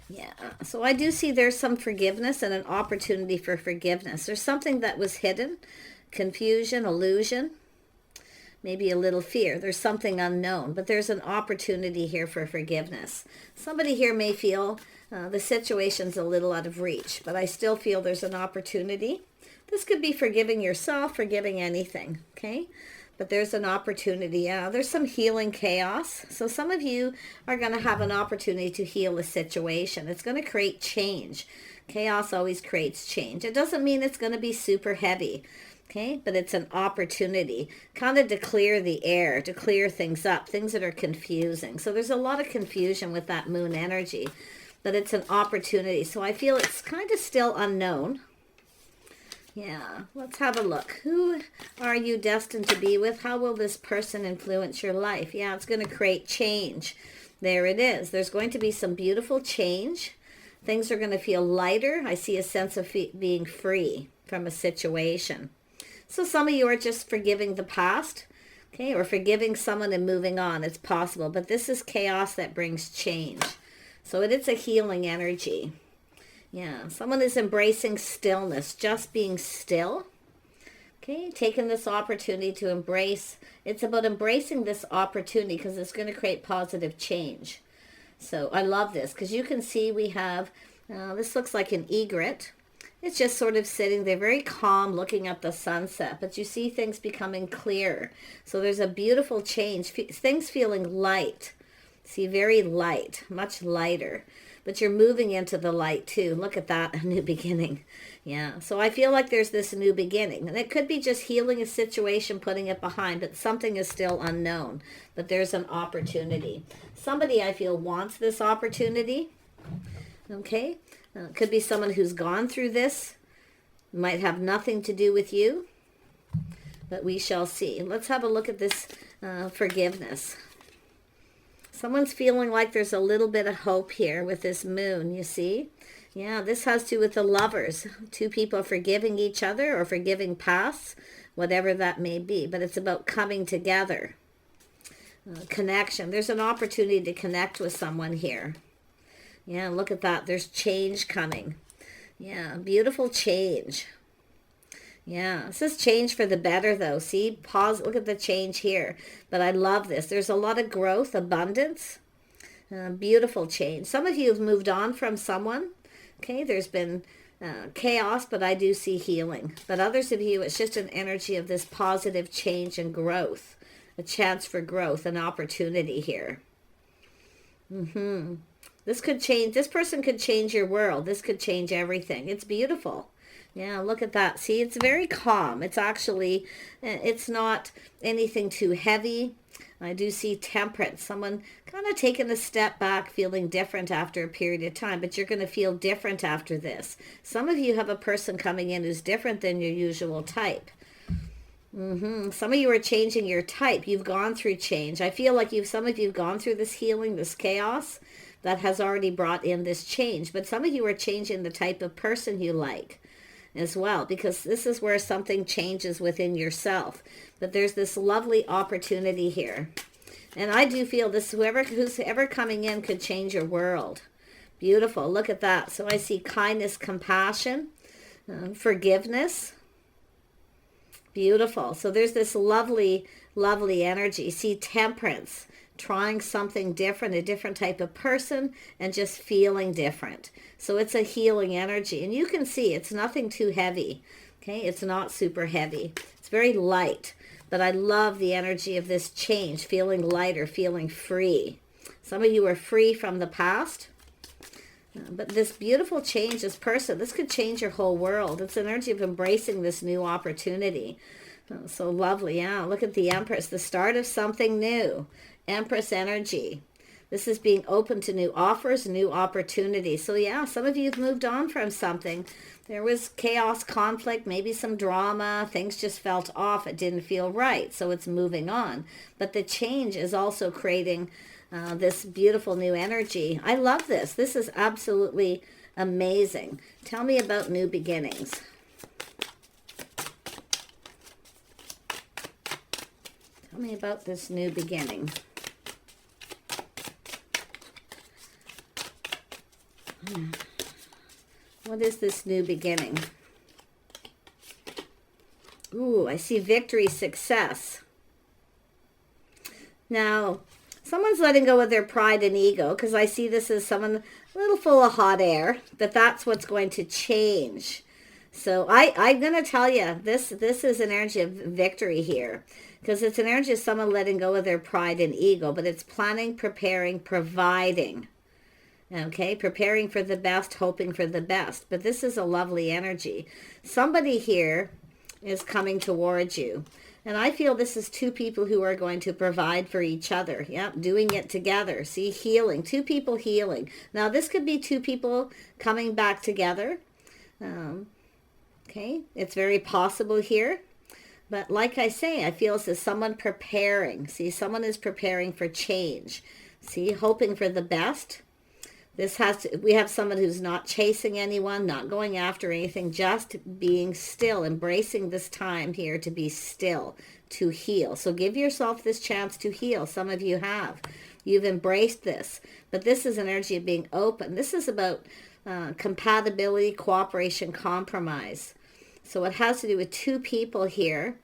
Yeah, so I do see there's some forgiveness and an opportunity for forgiveness. There's something that was hidden, confusion, illusion, maybe a little fear. There's something unknown, but there's an opportunity here for forgiveness. Somebody here may feel the situation's a little out of reach, but I still feel there's an opportunity. This could be forgiving yourself, forgiving anything, okay? But there's an opportunity. Yeah, there's some healing chaos. So some of you are going to have an opportunity to heal a situation. It's going to create change. Chaos always creates change. It doesn't mean it's going to be super heavy, okay? But it's an opportunity kind of to clear the air, to clear things up, things that are confusing. So there's a lot of confusion with that moon energy, but it's an opportunity. So I feel it's kind of still unknown. Yeah, let's have a look. Who are you destined to be with? How will this person influence your life? Yeah, it's going to create change. There it is. There's going to be some beautiful change. Things are going to feel lighter. I see a sense of being free from a situation. So some of you are just forgiving the past, okay, or forgiving someone and moving on. It's possible, but this is chaos that brings change. So it is a healing energy. Yeah, someone is embracing stillness, just being still. Okay, taking this opportunity to embrace. It's about embracing this opportunity because it's going to create positive change. So I love this because you can see we have, this looks like an egret. It's just sort of sitting there very calm looking at the sunset. But you see things becoming clearer. So there's a beautiful change. Things feeling light. See, very light, much lighter. But you're moving into the light too. Look at that, a new beginning. Yeah, so I feel like there's this new beginning. And it could be just healing a situation, putting it behind, but something is still unknown. But there's an opportunity. Somebody, I feel, wants this opportunity. Okay, it could be someone who's gone through this. Might have nothing to do with you. But we shall see. Let's have a look at this forgiveness. Someone's feeling like there's a little bit of hope here with this moon, you see? Yeah, this has to do with the lovers. Two people forgiving each other or forgiving pasts, whatever that may be. But it's about coming together. Connection. There's an opportunity to connect with someone here. Yeah, look at that. There's change coming. Yeah, beautiful change. Yeah, this is change for the better though. See, pause, look at the change here. But I love this. There's a lot of growth, abundance, beautiful change. Some of you have moved on from someone. Okay, there's been chaos, but I do see healing. But others of you, it's just an energy of this positive change and growth. A chance for growth, an opportunity here. This could change, this person could change your world. This could change everything. It's beautiful. Yeah, look at that. See, it's very calm. It's actually, it's not anything too heavy. I do see temperance. Someone kind of taking a step back, feeling different after a period of time, but you're going to feel different after this. Some of you have a person coming in who's different than your usual type. Some of you are changing your type. You've gone through change. I feel like some of you have gone through this healing, this chaos that has already brought in this change. But some of you are changing the type of person you like as well, because this is where something changes within yourself. But there's this lovely opportunity here. And I do feel this, who's ever coming in could change your world. Beautiful. Look at that. So I see kindness, compassion, forgiveness. Beautiful. So there's this lovely, lovely energy. See, temperance, trying something different, a different type of person, and just feeling different. So it's a healing energy. And you can see it's nothing too heavy. Okay, it's not super heavy. It's very light. But I love the energy of this change, feeling lighter, feeling free. Some of you are free from the past. But this beautiful change, this person, this could change your whole world. It's an energy of embracing this new opportunity. So lovely. Yeah, look at the Empress, the start of something new. Empress energy. This is being open to new offers, new opportunities. So yeah, some of you have moved on from something. There was chaos, conflict, maybe some drama. Things just felt off. It didn't feel right. So it's moving on. But the change is also creating this beautiful new energy. I love this. This is absolutely amazing. Tell me about new beginnings. Tell me about this new beginning. What is this new beginning? Ooh, I see victory, success. Now, someone's letting go of their pride and ego, because I see this as someone a little full of hot air, but that's what's going to change. So I'm going to tell you, this is an energy of victory here, because it's an energy of someone letting go of their pride and ego, but it's planning, preparing, providing. Okay, preparing for the best, hoping for the best. But this is a lovely energy. Somebody here is coming towards you. And I feel this is two people who are going to provide for each other. Yep, doing it together. See, healing. Two people healing. Now, this could be two people coming back together. Okay, it's very possible here. But like I say, I feel this is someone preparing. See, someone is preparing for change. See, hoping for the best. We have someone who's not chasing anyone, not going after anything, just being still, embracing this time here to be still, to heal. So give yourself this chance to heal. Some of you have. You've embraced this. But this is an energy of being open. This is about compatibility, cooperation, compromise. So it has to do with two people here.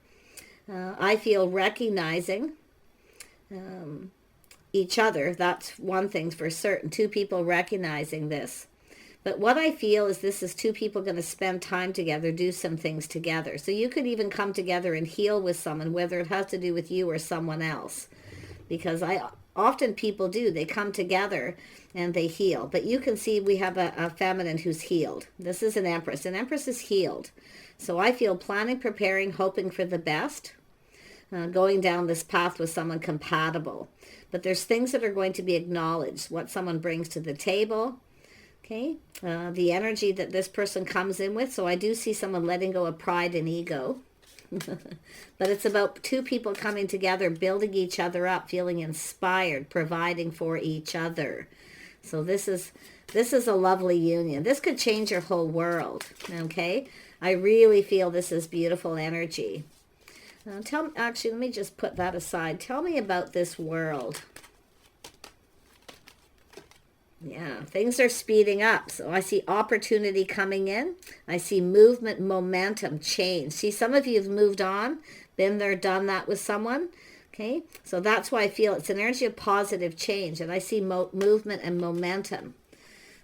I feel recognizing each other. That's one thing for certain. Two people recognizing this. But what I feel is this is two people going to spend time together, do some things together. So you could even come together and heal with someone, whether it has to do with you or someone else. Because often people do. They come together and they heal. But you can see we have a feminine who's healed. This is an empress. An empress is healed. So I feel planning, preparing, hoping for the best. Going down this path with someone compatible. But there's things that are going to be acknowledged, what someone brings to the table, okay? The energy that this person comes in with. So I do see someone letting go of pride and ego. But it's about two people coming together, building each other up, feeling inspired, providing for each other. So this is a lovely union. This could change your whole world, okay? I really feel this is beautiful energy. Actually, let me just put that aside. Tell me about this world. Yeah, things are speeding up. So I see opportunity coming in. I see movement, momentum, change. See, some of you have moved on, been there, done that with someone. Okay, so that's why I feel it's an energy of positive change. And I see movement and momentum.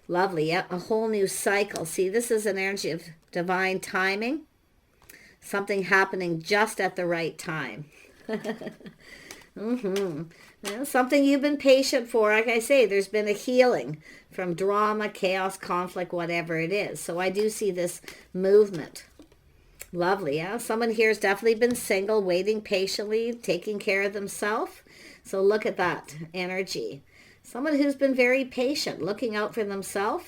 Lovely. Yep, a whole new cycle. See, this is an energy of divine timing. Something happening just at the right time. Yeah, something you've been patient for. Like I say, there's been a healing from drama, chaos, conflict, whatever it is. So I do see this movement. Lovely, yeah? Someone here has definitely been single, waiting patiently, taking care of themselves. So look at that energy. Someone who's been very patient, looking out for themselves.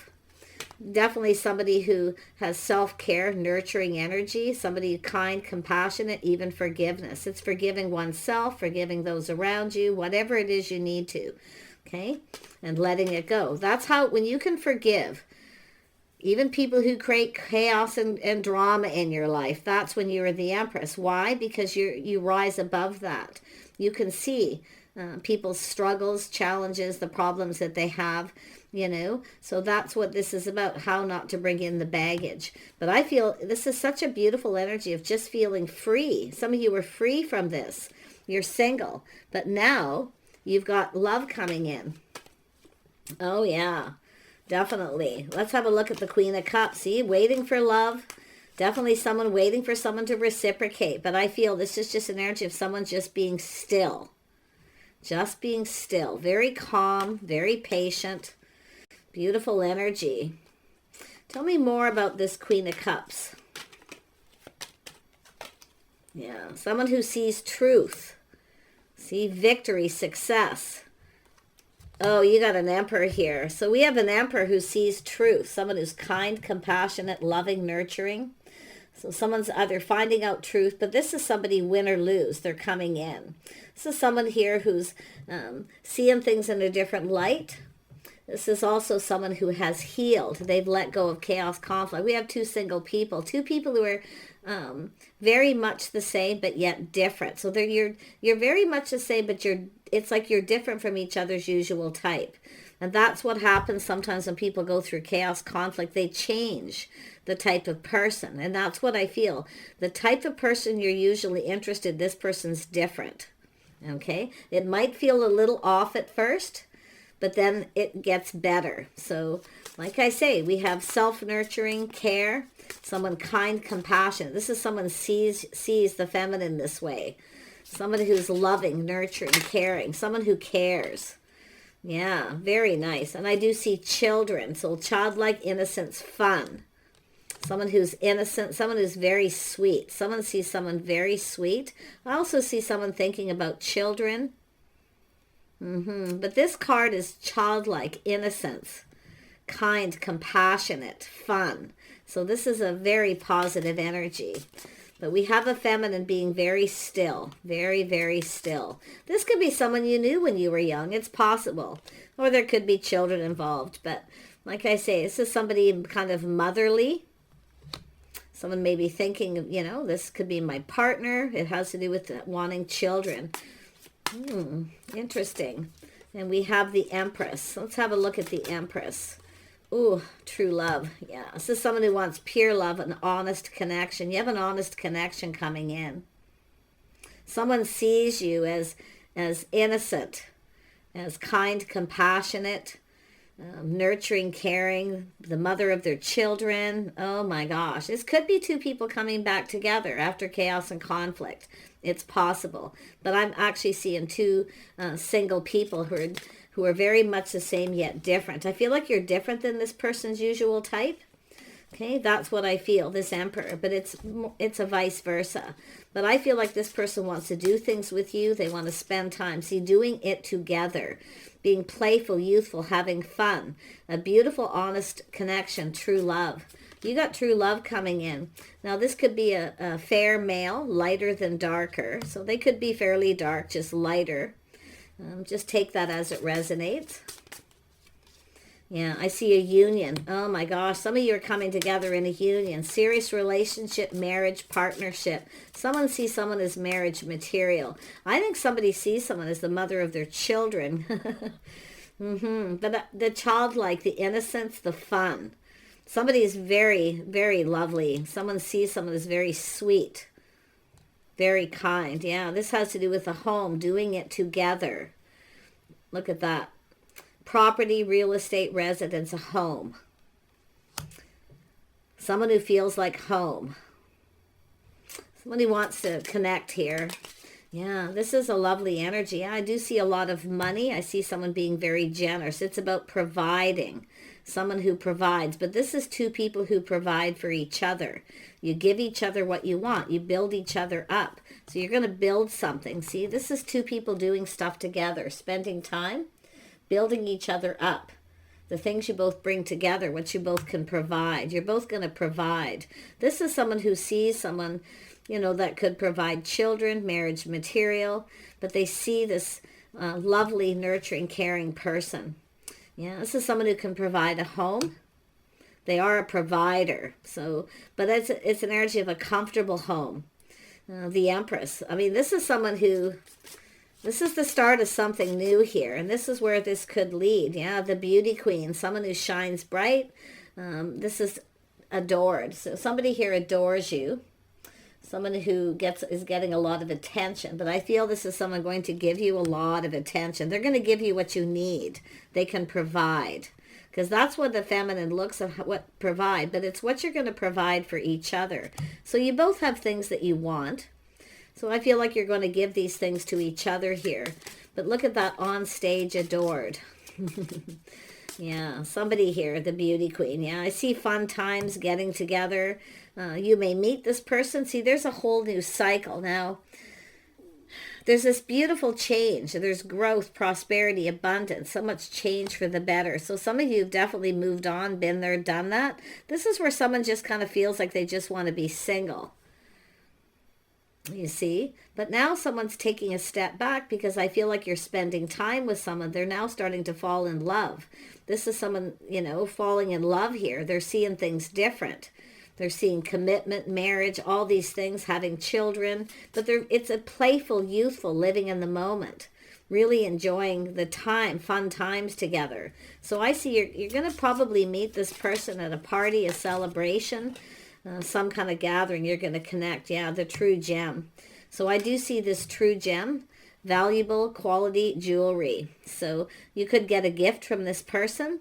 Definitely somebody who has self-care, nurturing energy, somebody kind, compassionate, even forgiveness. It's forgiving oneself, forgiving those around you, whatever it is you need to, okay? And letting it go. That's how, when you can forgive, even people who create chaos and drama in your life, that's when you're the Empress. Why? Because you rise above that. You can see people's struggles, challenges, the problems that they have, you know. So that's what this is about, how not to bring in the baggage. But I feel this is such a beautiful energy of just feeling free. Some of you were free from this. You're single, but now you've got love coming in. Oh yeah, definitely. Let's have a look at the Queen of Cups. See, waiting for love. Definitely someone waiting for someone to reciprocate. But I feel this is just an energy of someone just being still. Just being still. Very calm, very patient. Beautiful energy. Tell me more about this Queen of Cups. Yeah, someone who sees truth. See, victory, success. Oh, you got an Emperor here. So we have an Emperor who sees truth. Someone who's kind, compassionate, loving, nurturing. So someone's either finding out truth, but this is somebody win or lose. They're coming in. This is someone here who's seeing things in a different light. This is also someone who has healed. They've let go of chaos, conflict. We have two single people. Two people who are very much the same, but yet different. So you're very much the same, but it's like you're different from each other's usual type. And that's what happens sometimes when people go through chaos, conflict. They change the type of person. And that's what I feel. The type of person you're usually interested, this person's different. Okay? It might feel a little off at first, but then it gets better. So, like I say, we have self-nurturing, care, someone kind, compassionate. This is someone sees the feminine this way. Someone who's loving, nurturing, caring. Someone who cares. Yeah, very nice. And I do see children. So childlike, innocence, fun. Someone who's innocent, someone who's very sweet. Someone sees someone very sweet. I also see someone thinking about children. But this card is childlike, innocence, kind, compassionate, fun. So this is a very positive energy. But we have a feminine being very still, very, very still. This could be someone you knew when you were young. It's possible. Or there could be children involved. But like I say, this is somebody kind of motherly. Someone may be thinking, you know, this could be my partner. It has to do with wanting children. Interesting. And we have the Empress. Let's have a look at the Empress. Ooh, true love. Yeah, this is someone who wants pure love, an honest connection. You have an honest connection coming in. Someone sees you as innocent, as kind, compassionate, nurturing, caring, the mother of their children. Oh my gosh. This could be two people coming back together after chaos and conflict. It's possible. But I'm actually seeing two single people who are very much the same yet different. I feel like you're different than this person's usual type. Okay, that's what I feel, this Emperor. But it's a vice versa. But I feel like this person wants to do things with you. They want to spend time. See, doing it together. Being playful, youthful, having fun. A beautiful, honest connection, true love. You got true love coming in. Now, this could be a fair male, lighter than darker. So they could be fairly dark, just lighter. Just take that as it resonates. Yeah, I see a union. Oh my gosh, some of you are coming together in a union. Serious relationship, marriage, partnership. Someone sees someone as marriage material. I think somebody sees someone as the mother of their children. But the childlike, the innocence, the fun. Somebody is very, very lovely. Someone sees someone as very sweet. Very kind. Yeah, this has to do with the home, doing it together. Look at that. Property, real estate, residence, a home. Someone who feels like home. Someone who wants to connect here. Yeah, this is a lovely energy. Yeah, I do see a lot of money. I see someone being very generous. It's about providing. Someone who provides. But this is two people who provide for each other. You give each other what you want. You build each other up. So you're going to build something. See, this is two people doing stuff together, spending time, building each other up. The things you both bring together, what you both can provide. You're both going to provide. This is someone who sees someone, you know, that could provide children, marriage material, but they see this lovely, nurturing, caring person. Yeah, this is someone who can provide a home. They are a provider. So, but it's an energy of a comfortable home. The Empress. I mean, this is someone who, this is the start of something new here. And this is where this could lead. Yeah, the Beauty Queen. Someone who shines bright. This is adored. So somebody here adores you. Someone who is getting a lot of attention. But I feel this is someone going to give you a lot of attention. They're going to give you what you need. They can provide. Because that's what the feminine looks at, what provide. But it's what you're going to provide for each other. So you both have things that you want. So I feel like you're going to give these things to each other here. But look at that on stage adored. Yeah, somebody here, the Beauty Queen. Yeah, I see fun times getting together. You may meet this person. See, there's a whole new cycle now. There's this beautiful change. There's growth, prosperity, abundance, so much change for the better. So some of you have definitely moved on, been there, done that. This is where someone just kind of feels like they just want to be single. You see? But now someone's taking a step back because I feel like you're spending time with someone. They're now starting to fall in love. This is someone, you know, falling in love here. They're seeing things different. They're seeing commitment, marriage, all these things, having children. But it's a playful, youthful, living in the moment. really enjoying the time, fun times together. So I see you're going to probably meet this person at a party, a celebration, some kind of gathering. You're going to connect. Yeah, the true gem. So I do see this true gem, valuable quality jewelry. So you could get a gift from this person.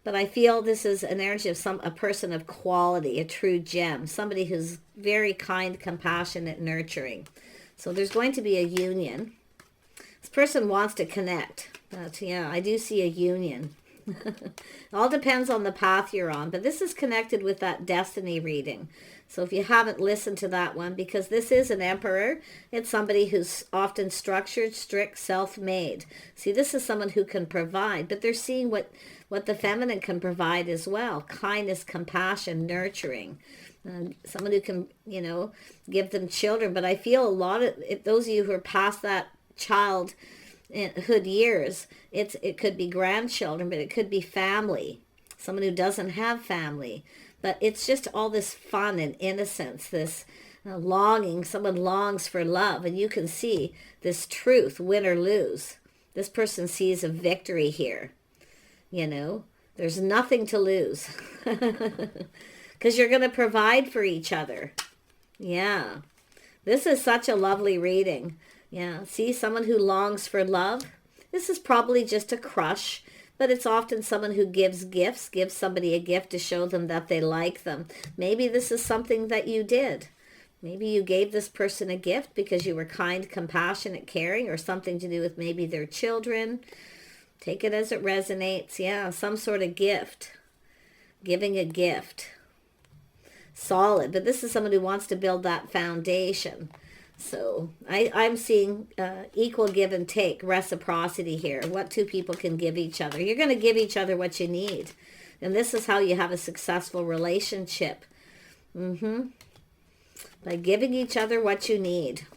But I feel this is an energy of a person of quality, a true gem, somebody who's very kind, compassionate, nurturing. So there's going to be a union. This person wants to connect. But yeah, I do see a union. It all depends on the path you're on. But this is connected with that destiny reading. So if you haven't listened to that one, because this is an emperor, it's somebody who's often structured, strict, self-made. See, this is someone who can provide, but they're seeing what the feminine can provide as well. Kindness, compassion, nurturing. Someone who can, give them children. But I feel a lot of those of you who are past that childhood years, it could be grandchildren, but it could be family. Someone who doesn't have family. But it's just all this fun and innocence, this longing. Someone longs for love, and you can see this truth, win or lose. This person sees a victory here. There's nothing to lose because you're going to provide for each other. Yeah, this is such a lovely reading. Yeah, see, someone who longs for love. This is probably just a crush. But it's often someone who gives gifts, gives somebody a gift to show them that they like them. Maybe this is something that you did. Maybe you gave this person a gift because you were kind, compassionate, caring, or something to do with maybe their children. Take it as it resonates. Yeah, some sort of gift. Giving a gift. Solid. But this is someone who wants to build that foundation. So I'm seeing equal give and take, reciprocity here, what two people can give each other. You're going to give each other what you need. And this is how you have a successful relationship. By giving each other what you need.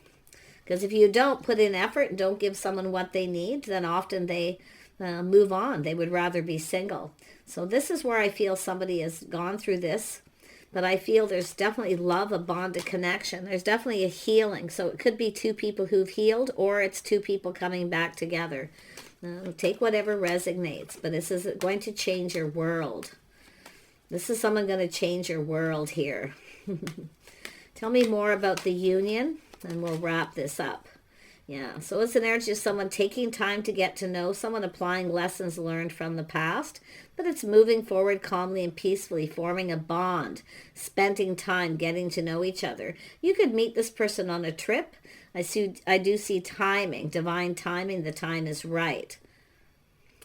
Because if you don't put in effort and don't give someone what they need, then often they move on. They would rather be single. So this is where I feel somebody has gone through this. But I feel there's definitely love, a bond, a connection. There's definitely a healing. So it could be two people who've healed, or it's two people coming back together. Take whatever resonates. But this is going to change your world. This is someone going to change your world here. Tell me more about the union, and we'll wrap this up. Yeah, so it's an energy of someone taking time to get to know someone, applying lessons learned from the past, but it's moving forward calmly and peacefully, forming a bond, spending time getting to know each other. You could meet this person on a trip. I do see timing, divine timing. The time is right.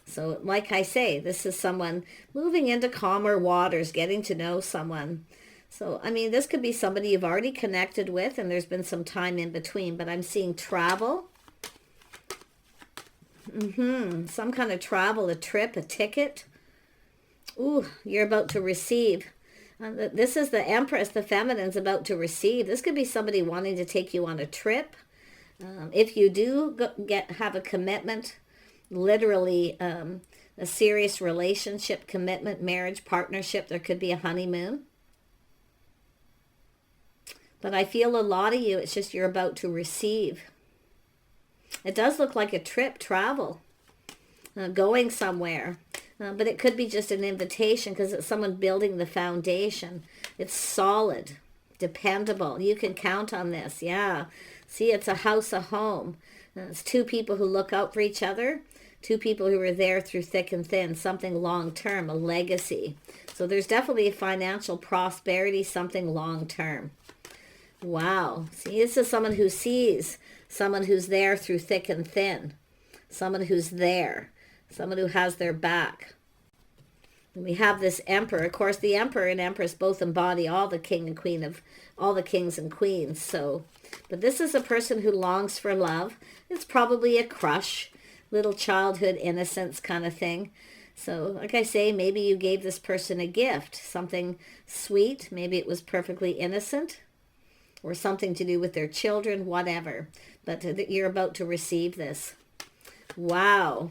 So like I say, this is someone moving into calmer waters, getting to know someone. So, I mean, this could be somebody you've already connected with and there's been some time in between, but I'm seeing travel. Some kind of travel, a trip, a ticket. Ooh, you're about to receive. This is the Empress, the feminine's about to receive. This could be somebody wanting to take you on a trip. If you do have a commitment, literally a serious relationship, commitment, marriage, partnership, there could be a honeymoon. But I feel a lot of you, it's just you're about to receive. It does look like a trip, travel, going somewhere. But it could be just an invitation because it's someone building the foundation. It's solid, dependable. You can count on this. Yeah. See, it's a house, a home. It's two people who look out for each other. Two people who are there through thick and thin. Something long-term, a legacy. So there's definitely a financial prosperity, something long-term. Wow. See, this is someone who sees, someone who's there through thick and thin, someone who's there, someone who has their back. And we have this Emperor. Of course, the Emperor and Empress both embody all the king and queen of all the kings and queens. So, but this is a person who longs for love. It's probably a crush, little childhood innocence kind of thing. So, like I say, maybe you gave this person a gift, something sweet. Maybe it was perfectly innocent. Or something to do with their children, whatever. But you're about to receive this. Wow.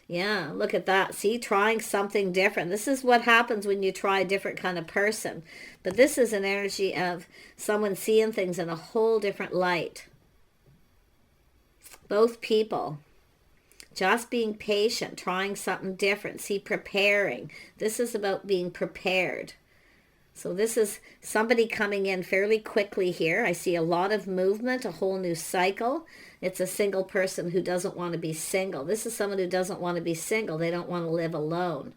Yeah, look at that. See, trying something different. This is what happens when you try a different kind of person. But this is an energy of someone seeing things in a whole different light. Both people. Just being patient, trying something different. See, preparing. This is about being prepared. So this is somebody coming in fairly quickly here. I see a lot of movement, a whole new cycle. It's a single person who doesn't want to be single. This is someone who doesn't want to be single. They don't want to live alone.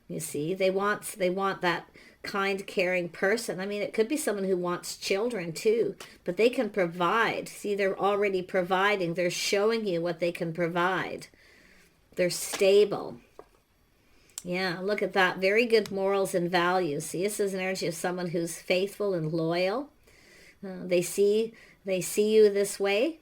You see, they want that kind, caring person. I mean, it could be someone who wants children too, but they can provide. See, they're already providing. They're showing you what they can provide. They're stable. Yeah, look at that. Very good morals and values. See, this is an energy of someone who's faithful and loyal. They see you this way.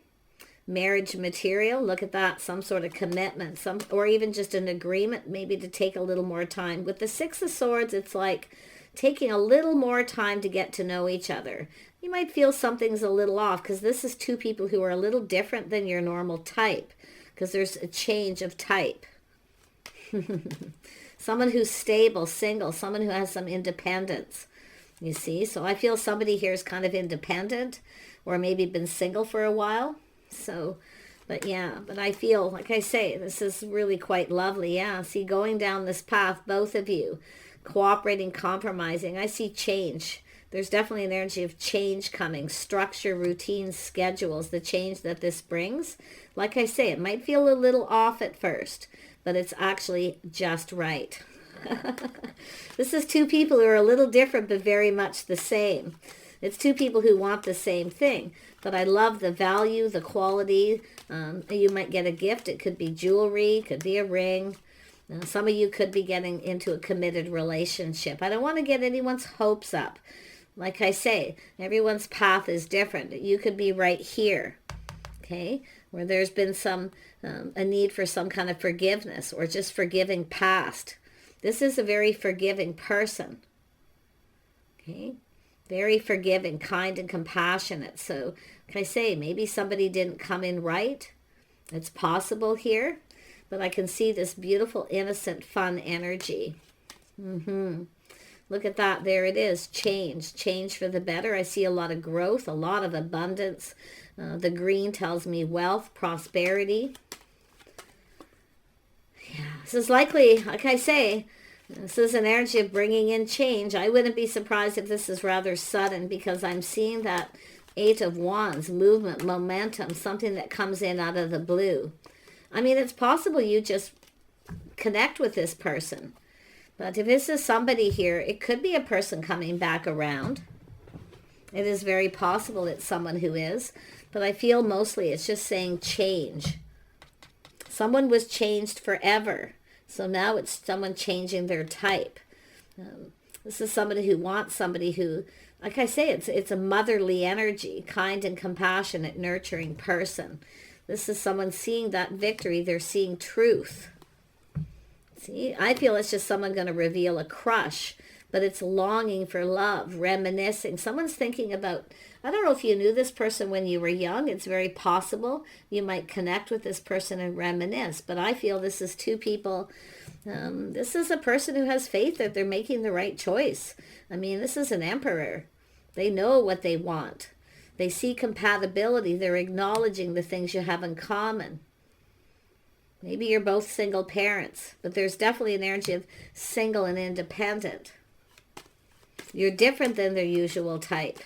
Marriage material. Look at that. Some sort of commitment. Or even just an agreement, maybe to take a little more time. With the Six of Swords, it's like taking a little more time to get to know each other. You might feel something's a little off because this is two people who are a little different than your normal type, because there's a change of type. Someone who's stable, single, someone who has some independence, you see. So I feel somebody here is kind of independent, or maybe been single for a while. So, but yeah, but I feel, like I say, this is really quite lovely. Yeah, see, going down this path, both of you, cooperating, compromising. I see change. There's definitely an energy of change coming, structure, routines, schedules, the change that this brings. Like I say, it might feel a little off at first, but it's actually just right. This is two people who are a little different, but very much the same. It's two people who want the same thing, but I love the value, the quality. You might get a gift. It could be jewelry, could be a ring. Some of you could be getting into a committed relationship. I don't want to get anyone's hopes up. Like I say, everyone's path is different. You could be right here, okay, where there's been a need for some kind of forgiveness, or just forgiving past. This is a very forgiving person, okay, very forgiving, kind, and compassionate. So, like I say, maybe somebody didn't come in right. It's possible here, but I can see this beautiful, innocent, fun energy. Look at that. There it is. Change for the better. I see a lot of growth, a lot of abundance. The green tells me wealth, prosperity. Yeah, this is likely, like I say, this is an energy of bringing in change. I wouldn't be surprised if this is rather sudden, because I'm seeing that Eight of Wands, movement, momentum, something that comes in out of the blue. I mean, it's possible you just connect with this person. But if this is somebody here, it could be a person coming back around. It is very possible it's someone who is. But I feel mostly it's just saying change. Someone was changed forever. So now it's someone changing their type. This is somebody who wants somebody who, like I say, it's a motherly energy, kind and compassionate, nurturing person. This is someone seeing that victory. They're seeing truth. See, I feel it's just someone going to reveal a crush, but it's longing for love, reminiscing. Someone's thinking about, I don't know if you knew this person when you were young. It's very possible you might connect with this person and reminisce. But I feel this is two people. This is a person who has faith that they're making the right choice. I mean, this is an emperor. They know what they want. They see compatibility. They're acknowledging the things you have in common. Maybe you're both single parents, but there's definitely an energy of single and independent. You're different than their usual type.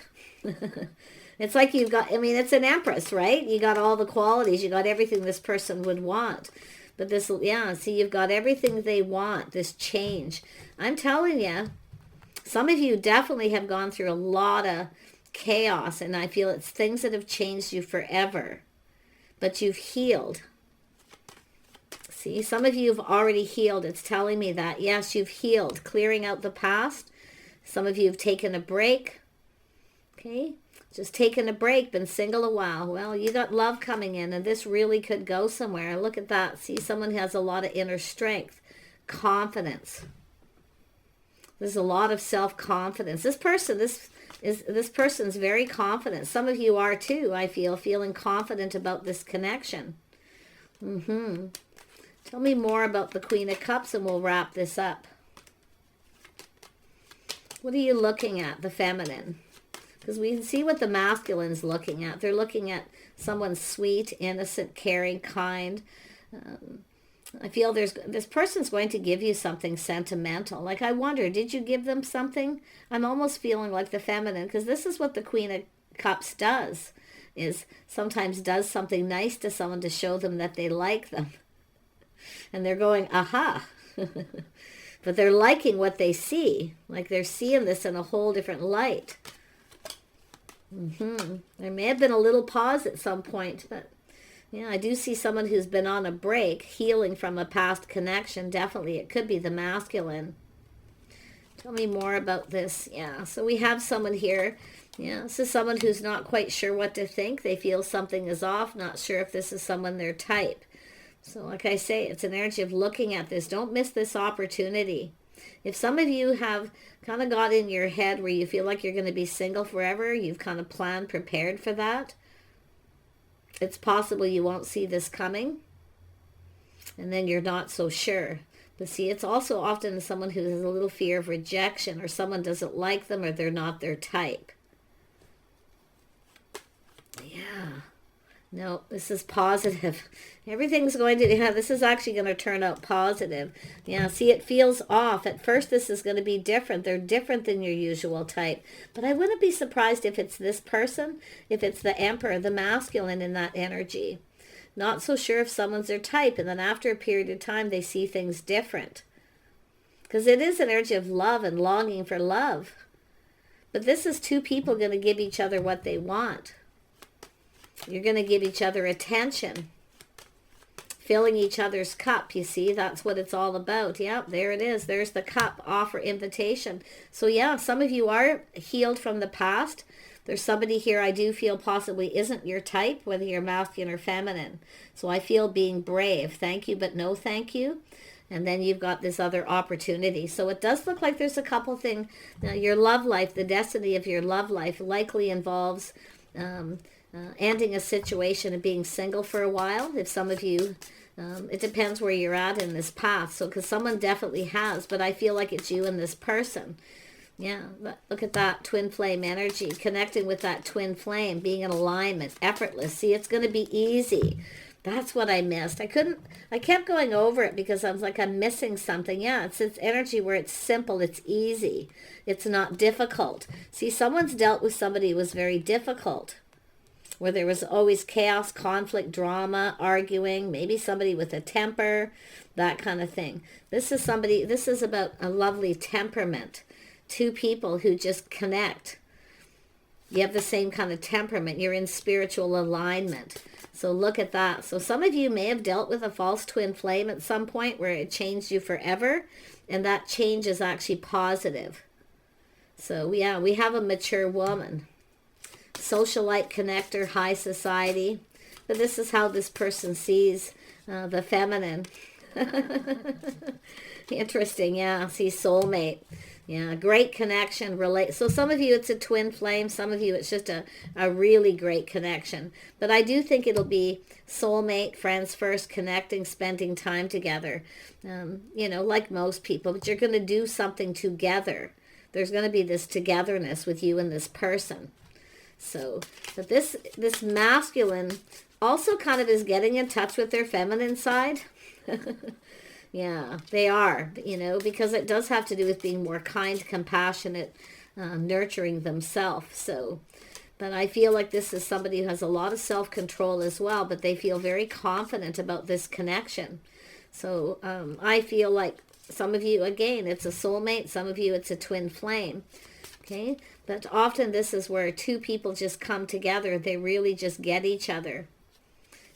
It's like you've got, I mean, it's an empress, right? You got all the qualities. You got everything this person would want. But this, yeah, see, you've got everything they want, this change. I'm telling you, some of you definitely have gone through a lot of chaos, and I feel it's things that have changed you forever. But you've healed. See, some of you have already healed. It's telling me that. Yes, you've healed, clearing out the past. Some of you have taken a break. Okay, just taken a break, been single a while. Well, you got love coming in, and this really could go somewhere. Look at that. See, someone has a lot of inner strength, confidence. There's a lot of self-confidence. This person's very confident. Some of you are too, I feel, feeling confident about this connection. Tell me more about the Queen of Cups and we'll wrap this up. What are you looking at, the feminine? Because we can see what the masculine's looking at. They're looking at someone sweet, innocent, caring, kind. I feel this person's going to give you something sentimental. Like, I wonder, did you give them something? I'm almost feeling like the feminine, because this is what the Queen of Cups does, is sometimes does something nice to someone to show them that they like them. And they're going, aha. But they're liking what they see. Like, they're seeing this in a whole different light. There may have been a little pause at some point, but yeah, I do see someone who's been on a break, healing from a past connection. Definitely, it could be the masculine. Tell me more about this. Yeah, so we have someone here. Yeah, this is someone who's not quite sure what to think. They feel something is off, not sure if this is someone their type. So like I say, it's an energy of looking at this. Don't miss this opportunity. If some of you have kind of got in your head where you feel like you're going to be single forever, you've kind of planned, prepared for that, it's possible you won't see this coming, and then you're not so sure. But see, it's also often someone who has a little fear of rejection, or someone doesn't like them, or they're not their type. Yeah. No, this is positive. Everything's going to, yeah, this is actually going to turn out positive. Yeah, see, it feels off. At first, this is going to be different. They're different than your usual type. But I wouldn't be surprised if it's this person, if it's the Emperor, the masculine in that energy. Not so sure if someone's their type. And then after a period of time, they see things different. Because it is an energy of love and longing for love. But this is two people going to give each other what they want. You're going to give each other attention. Filling each other's cup, you see, that's what it's all about. Yeah, there it is. There's the cup, offer, invitation. So yeah, some of you are healed from the past. There's somebody here I do feel possibly isn't your type, whether you're masculine or feminine. So I feel being brave. Thank you, but no thank you. And then you've got this other opportunity. So it does look like there's a couple things. Now, your love life, the destiny of your love life likely involves ending a situation and being single for a while. If some of you, it depends where you're at in this path. So, because someone definitely has, but I feel like it's you and this person. Yeah, but look at that twin flame energy, connecting with that twin flame, being in alignment, effortless. See, it's going to be easy. That's what I missed. I kept going over it because I was like, I'm missing something. Yeah, it's energy where it's simple, it's easy. It's not difficult. See, someone's dealt with somebody who was very difficult, where there was always chaos, conflict, drama, arguing, maybe somebody with a temper, that kind of thing. This is about a lovely temperament. Two people who just connect. You have the same kind of temperament. You're in spiritual alignment. So look at that. So some of you may have dealt with a false twin flame at some point where it changed you forever, and that change is actually positive. So yeah, we have a mature woman. Socialite connector, high society. But this is how this person sees the feminine. Interesting, yeah. See, soulmate. Yeah, great connection. So some of you it's a twin flame. Some of you it's just a really great connection. But I do think it'll be soulmate, friends first, connecting, spending time together. Like most people. But you're going to do something together. There's going to be this togetherness with you and this person. So, but this masculine also kind of is getting in touch with their feminine side. Yeah, they are, because it does have to do with being more kind, compassionate, nurturing themselves. So, but I feel like this is somebody who has a lot of self-control as well, but they feel very confident about this connection. So I feel like some of you, again, it's a soulmate. Some of you, it's a twin flame. Okay, but often this is where two people just come together. They really just get each other.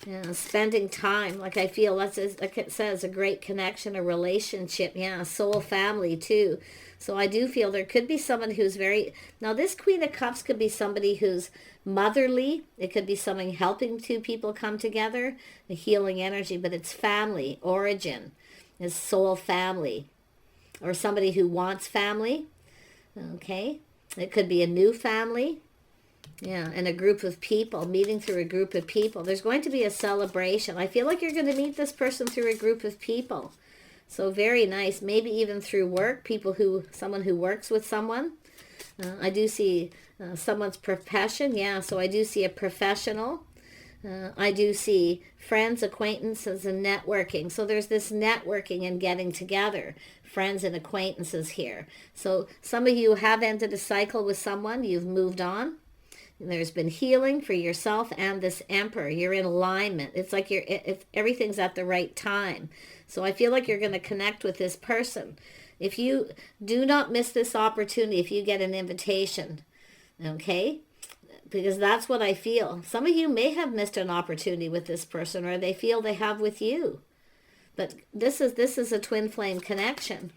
Yeah, spending time, like I feel that's, like it says, a great connection, a relationship. Yeah, soul family too. So I do feel there could be someone who's very, now this Queen of Cups could be somebody who's motherly. It could be someone helping two people come together, a healing energy, but it's family, origin, is soul family. Or somebody who wants family. Okay, it could be a new family. Yeah, and a group of people, meeting through a group of people. There's going to be a celebration. I feel like you're going to meet this person through a group of people. So very nice. Maybe even through work, someone who works with someone. I do see someone's profession. Yeah, so I do see a professional. I do see friends, acquaintances, and networking. So there's this networking and getting together, friends and acquaintances here. So some of you have ended a cycle with someone. You've moved on. There's been healing for yourself and this Emperor. You're in alignment. It's like everything's at the right time. So I feel like you're going to connect with this person. If you do not miss this opportunity, if you get an invitation, okay? Because that's what I feel. Some of you may have missed an opportunity with this person, or they feel they have with you. But this is a twin flame connection.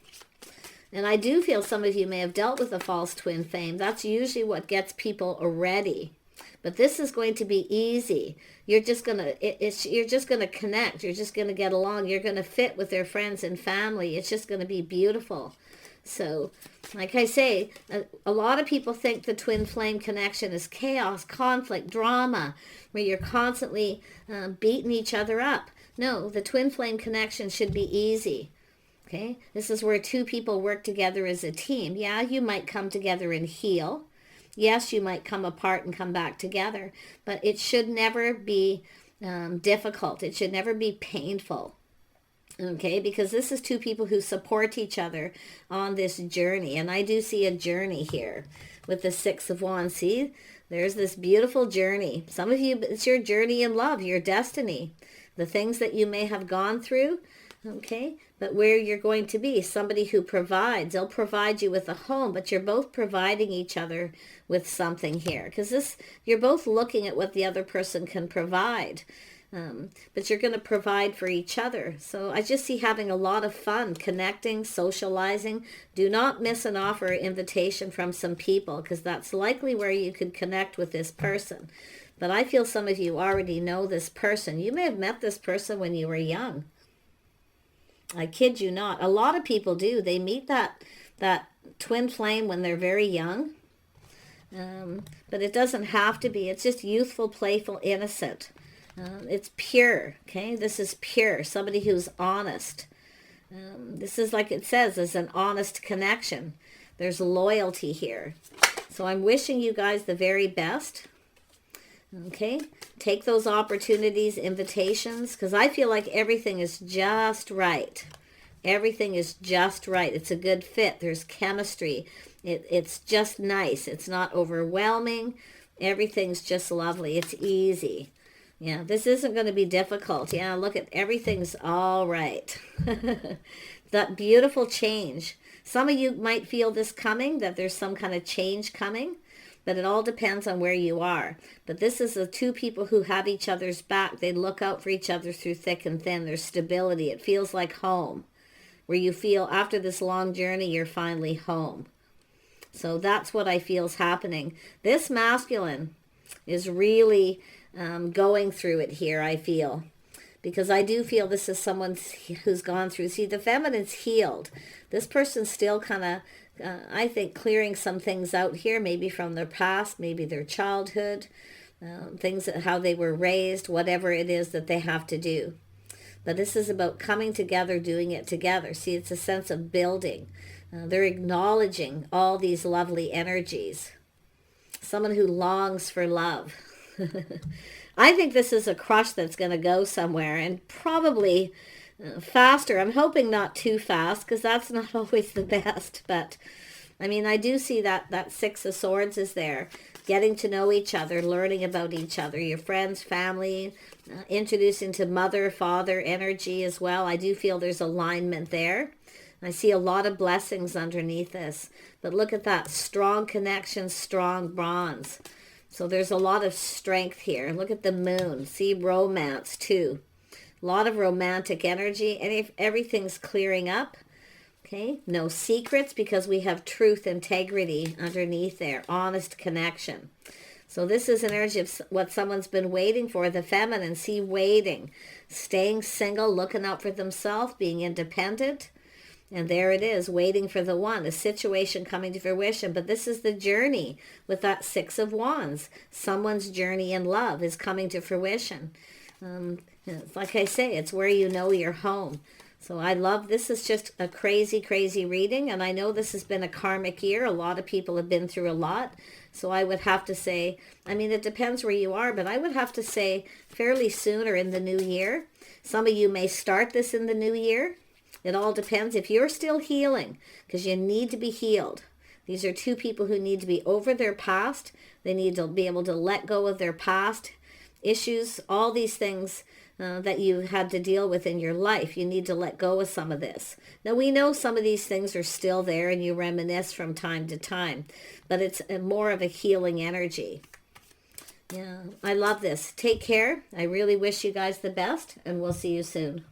And I do feel some of you may have dealt with a false twin flame. That's usually what gets people ready. But this is going to be easy. You're just gonna connect. You're just gonna get along. You're gonna fit with their friends and family. It's just gonna be beautiful. So, like I say, a lot of people think the twin flame connection is chaos, conflict, drama, where you're constantly beating each other up. No, the twin flame connection should be easy. Okay, this is where two people work together as a team. Yeah, you might come together and heal. Yes, you might come apart and come back together, but it should never be difficult. It should never be painful. Okay, because this is two people who support each other on this journey. And I do see a journey here with the Six of Wands. See, there's this beautiful journey. Some of you, it's your journey in love, your destiny, the things that you may have gone through. Okay, but where you're going to be, somebody who provides. They'll provide you with a home, but you're both providing each other with something here. Because you're both looking at what the other person can provide. But you're going to provide for each other. So I just see having a lot of fun, connecting, socializing. Do not miss an offer or invitation from some people, because that's likely where you could connect with this person. But I feel some of you already know this person. You may have met this person when you were young. I kid you not. A lot of people do. They meet that twin flame when they're very young. But it doesn't have to be. It's just youthful, playful, innocent. It's pure. Okay, this is pure. Somebody who's honest. This is like it says, is an honest connection. There's loyalty here. So I'm wishing you guys the very best. Okay, take those opportunities, invitations, because I feel like everything is just right. Everything is just right. It's a good fit. There's chemistry. It's just nice. It's not overwhelming. Everything's just lovely. It's easy. Yeah, this isn't going to be difficult. Yeah, look at everything's all right. That beautiful change. Some of you might feel this coming, that there's some kind of change coming. But it all depends on where you are. But this is the two people who have each other's back. They look out for each other through thick and thin. There's stability. It feels like home, where you feel after this long journey, you're finally home. So that's what I feel is happening. This masculine is really going through it here, I feel. Because I do feel this is someone who's gone through. See, the feminine's healed. This person's still kind of, I think, clearing some things out here, maybe from their past, maybe their childhood, things, how they were raised, whatever it is that they have to do. But this is about coming together, doing it together. See, it's a sense of building. They're acknowledging all these lovely energies. Someone who longs for love. I think this is a crush that's going to go somewhere, and probably faster. I'm hoping not too fast, because that's not always the best. But I mean, I do see that Six of Swords is there. Getting to know each other, learning about each other, your friends, family, introducing to mother, father energy as well. I do feel there's alignment there. I see a lot of blessings underneath this. But look at that. Strong connection, strong bonds. So there's a lot of strength here. Look at the moon. See, romance too. A lot of romantic energy. And if everything's clearing up. Okay, no secrets, because we have truth, integrity underneath there. Honest connection. So this is an energy of what someone's been waiting for. The feminine, see, waiting. Staying single, looking out for themselves, being independent. And there it is, waiting for the one, a situation coming to fruition. But this is the journey with that Six of Wands. Someone's journey in love is coming to fruition. Like I say, it's where you know you're home. So I love, this is just a crazy, crazy reading. And I know this has been a karmic year. A lot of people have been through a lot. So I would have to say, I mean, it depends where you are, but I would have to say fairly soon or in the new year. Some of you may start this in the new year. It all depends. If you're still healing, because you need to be healed. These are two people who need to be over their past. They need to be able to let go of their past issues, all these things that you had to deal with in your life. You need to let go of some of this. Now, we know some of these things are still there and you reminisce from time to time, but it's more of a healing energy. Yeah, I love this. Take care. I really wish you guys the best, and we'll see you soon.